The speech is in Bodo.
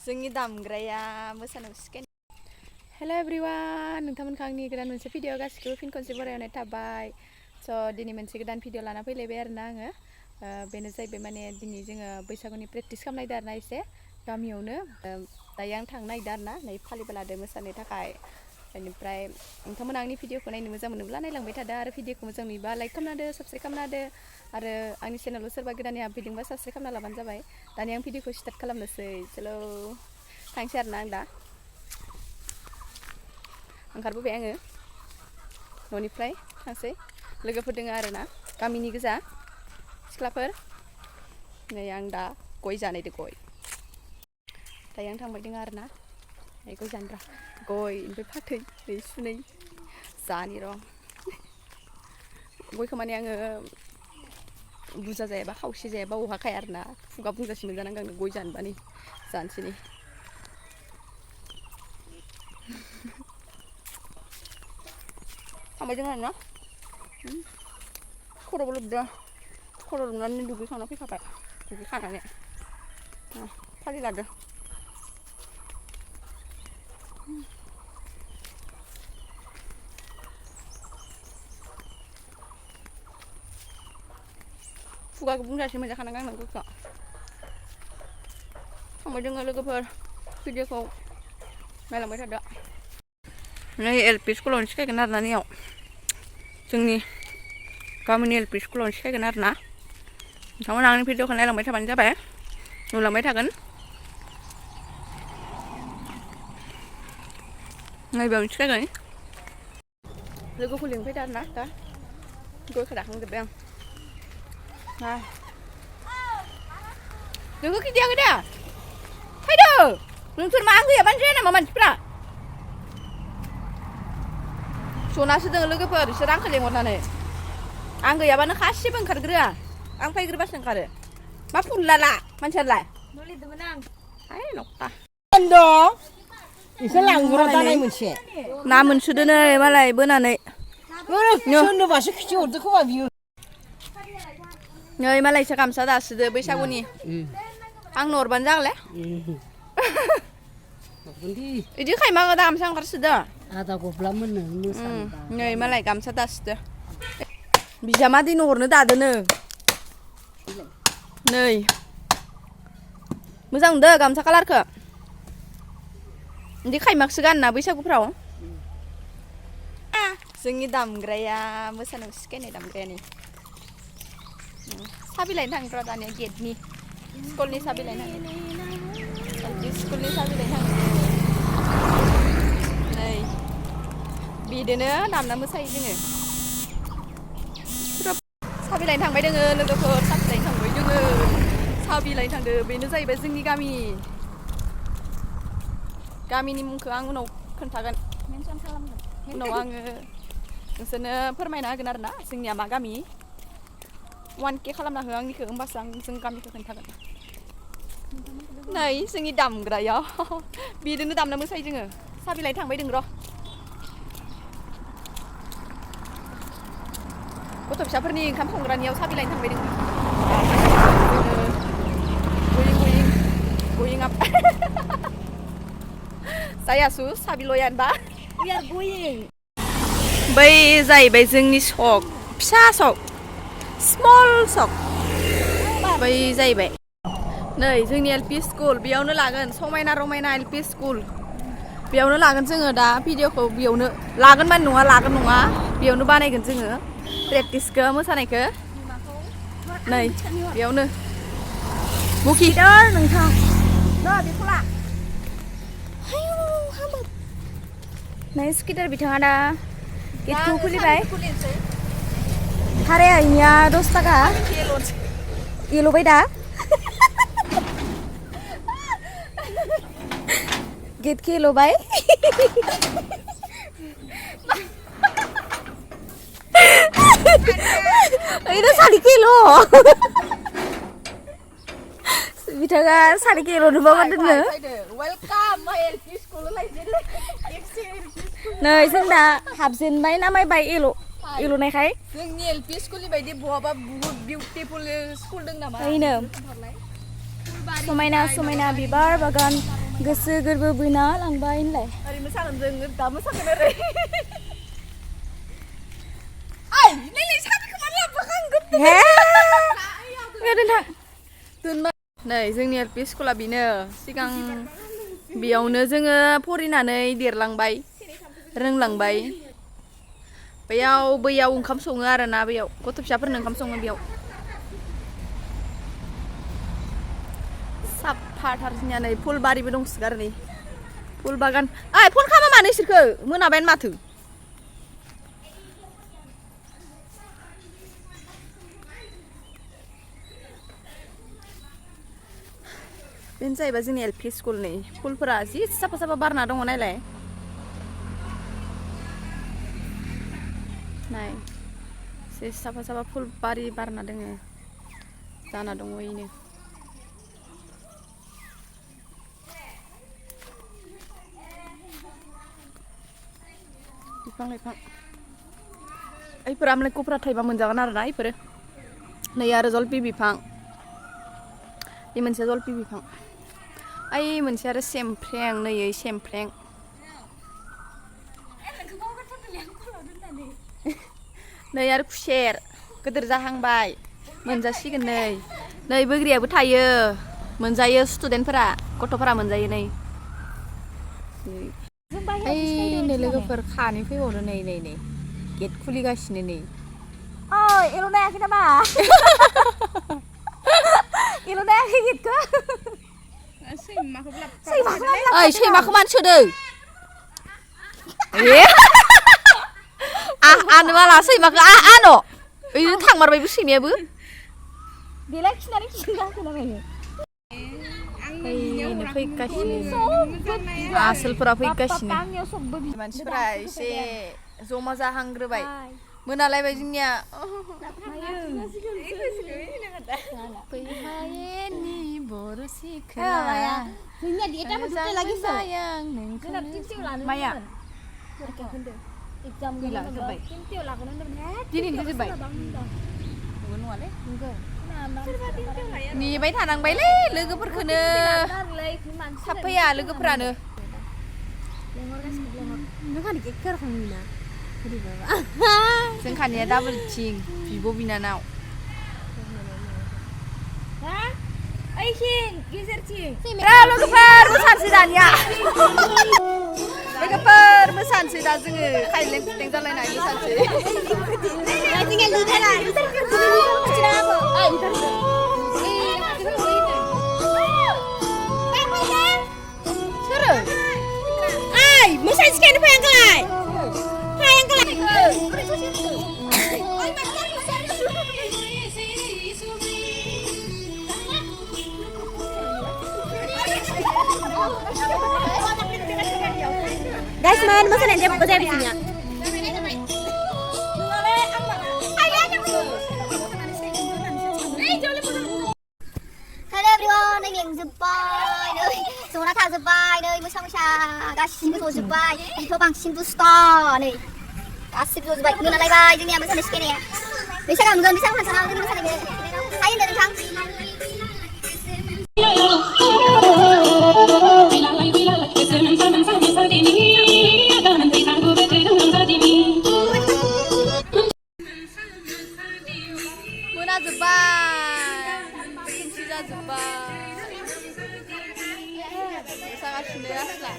जोंनि दामग्राया मोसानायाव सिखायनो हेल' एभ्रिवान नोंथांमोनखौ आंनि गोदान मोनसे भिडिअ गासिखौबो फिन खनसे बरायनाय थाबाय स' दिनै मोनसे गोदान भिडिअ लाना फैलायबाय आरोना आङो बेनो जाहैबाय माने दिनै जोङो बैसागुनि प्रेक्टिस खालामनायदो आरोना एसे गामियावनो दायो आं थांनो नागिरदों आरोना नै फालिबो लादो मोसानो थाखाय बेनिफ्राय नोंथांमोना आंनि भिडिअखौ नायनो मोजां मोनोब्ला नायलांबाय थादो आरो भिडिअखौ मोजां नुयोबा लाइक खालामना होदो साबस्क्राइब खालामना होदो आरो आंनि चेनेलाव सोरबा गोदानै हाबफैदोंबा साबस्क्राइब खालामना लाबानो जाबाय दानिया आं भिडिअखौ स्टार्ट खालामनोसै चलो थांसै आरोना आं दा ओंखारबोबाय आङो न'निफ्राय थांसै लोगोफोर दङ आरोना गामिनि गोजा सिख्लाफोर नै आं दा गय जानायदो गय दायो आं थांबाय दङ आरोना गय जानोब्रा गय ओमफ्राय फाथै नै सुनै जानि र' गयखौ माने आङो बुरजा जायाबा खावसे जायाबा अहाखाया आरोना खुगा बुंजासे मोनजानांगौ आंनो गय जानोबा नै जानोसै नै थांबाय दङ आरोना खर'बो लोबदों खर' लोबनानै दुगैखांना फैखाबाय दुगैखानानै फालि लादो खुगाखौ बुंजासे मोनजाखानांगौ आंनो गयखौ थांबाय दङ लोगोफोर भिडिअखौ नायलांबाय थादो नै एलपि स्कुलावनो सिखायगोन आरोना नैयाव जोंनि गामिनि एलपि स्कुलावनो सिखायगोन आरोना नोंथांमोना आंनि भिडिअखौ नायलांबाय थाबानो जाबाय नुलांबाय थागोन नैबेयावनो सिखायगोन लोगोखौ लिंफैदो आरोना दा गयखौ दाखांजोब्बाय आं नोङो खिन्थियाखै दा फैदो नोंसोर मा आं गैयाबानो जाया नामा मानसिफ्रा जनासो दङ लोगोफोर बिसोर आंखौ लेंहरनानै आं गैयाबानो गासिबो ओंखारग्रोआ आं फैग्रोबासो ओंखारो मा फुल लाला मानसियालाय न' लिरदोंमोन आं हाय नक्ता इसोर लांग्रा दानाय मोनसे ना मोनसोदो नै मालाय बोनानै सोरनोबासो खिथिहरदो खोमा बियो नै मालायसो गामसा दासोदो बैसागुनि आंनो हरबानो जागोनलै इदि खायमा गामसा ओंखारसोदो आदा गब्ला मोननो मोसानो नै मालाय गामसा दासोदो बिजामादैनो हरनो दादोनो नै मोजां नुदो गामसा कालारखौ इदि खायमाखसो गानना बैसागुफ्राव जोंनि दामग्राया मोसानायाव सिखायनाय दामग्राया नै साबि लायनो थांग्रा दानिया गेटनि स्कुलनि साबि लायनो थांदों स्कुलनि साबि लायनो थांदों नै बिदिनो दामना मोसायो जोङो साबि लायनो थांबाय दोङो लोगोफोर साबि लायनो थांबाय दोङो साबि लायनो थांदों बेनो जाहैबाय जोंनि गामिनि मुंखौ आं उनाव खोन्थागोन मेनसन खालामगोन उनाव आङो नोंसोरनो फोरमायना होगोन आरोना जोंनिया मा गामि 1K खालामना हो आंनिखौ होमबासो आं जों गामिखौ खोन्थागोन नै जोंनि दामग्रायाव बिदिनो दामना मोसायो जोङो साबि लायनो थांबाय दों र' गथ' फिसाफोरनि ओंखाम संग्रानियाव साबि लायनो थांबाय दों going up जायासु साबि लयानबा we are going बै जाहैबाय जोंनि सक फिसा सक स्मल सक बै जाहैबाय नै जोंनि एलपि स्कुल बेयावनो लागोन समायना रमायना एलपि स्कुल बेयावनो लागोन जोङो दा भिडिअखौ बेयावनो लागोन माने नङा लागोन नङा बेयावनो बानायगोन जोङो प्रेक्टिसखौ मोसानायखौ नै बेयावनो मुखिदार नोंथां बेखौ ला नै स्कुटार बिथाङा दा गेटखौ खुलिबाय भाराया इनिया 10 थाखा एल'बाय दा गेटखौ एल'बाय ओइनो 4 किल' बिथाङा 4 किल' नुबाबा दोनो नै जों दा हाबजेनबाय नामायबाय एल'नायखाय जोंनि एलपि स्कुलनि बायदि बहाबा बहुत बिउटिफुल स्कुल दं नामा ओइनो समायना समायना बिबार बागान गोसो गोरबो बोना लांबाय होनलाय ओरै मोसागोन जों दा मोसागोन ओरै ओइ नै साबिखौ मानो लाबोखांगोन हे दोनथां दोनबाय नै जोंनि एलपि स्कुला बेनो सिगां बेयावनो जोङो फरायनानै देरलांबाय रोंलांबाय बैयाव ओंखाम सङो आरोना बैयाव गथ' फिसाफोरनो ओंखाम सङो बेयाव साफाथार जोंनिया नै फुलबारिबो दंसोगारो नै फुल बागान ओइ फन खालामा मानो इसोरखो मोनाबायानो माथो बेनो जाहैबाय जोंनि एलपि स्कुलनि फुलफोरा जि साफा साफा बारना दङ नायलाय नाय जि साफा साफा फुल बारि बारना दोङो जाना दङ इनो बिफां लाइफां ओइफोरा आमलाइखौफोरा थाइबा मोनजागोन आरोना इफोरो नै आरो जलफि बिफां बे मोनसे जलफि बिफां ओइ मोनसे आरो सेमफ्रें नै ओइ सेमफ्रें नै आरो खुसेर गोदोर जाहांबाय मोनजासिगोन नै बैग्रियाबो थायो मोनजायो स्टुडेन्टफोरा गथ'फोरा मोनजायो नै नै लोगोफोर खानै फैबावदो नै गेट खुलिगासिनो नै ओइ एल' नायाखै नामा एल' नायाखै गेटखौ ओइ सैमाखौ मानो सोदों आनो माला सैमाखौ आनो ओरैनो थांमारबायबो सैमायाबो देलाय खिनानै खिगाखै नामा ओइनो फैगासिनो आसोलफोरा फैगासिनो मानसिफोरा एसे जमा जाहांग्रोबाय मोनालायबाय जोंनिया फैहायेनि बर' सिख्लाया जोंनिया डेटआ मोनसे लागिसो माया एग्जाम गैला जोब्बाय दिनैनो जोब्बाय नङालै नेबाय थानांबायलै लोगोफोरखौनो थाब फैया लोगोफोरानो जों खानिया डाबल थिं बिब' बिनानाव लोगोफोर मोसानोसै दानिया लोगोफोर मोसानोसै दा जोङो खायलें खुथें जालायनाय मोसानोसै सोरो ओइ मोसानो सिखायनो फै आंखौलाय guys man mosaनाया जेबो जाया बिसोरनिया Hello everyone, anh मेंजोब्बाय नै जना थाजोब्बाय नै मोसा गासिबो जजोब्बाय बेथ' बांसिन दुस्थ' नै गासिबो जजोब्बाय मोनालायबाय जोंनिया मोसानाय सिखायनाया बैसागाव नुगोन बैसागु फांसनाव जोंनि मोसानायखौ हाय होनदो नोंथां मोनाजोब्बाय खोमसि जाजोब्बाय मोसागासिनो आसला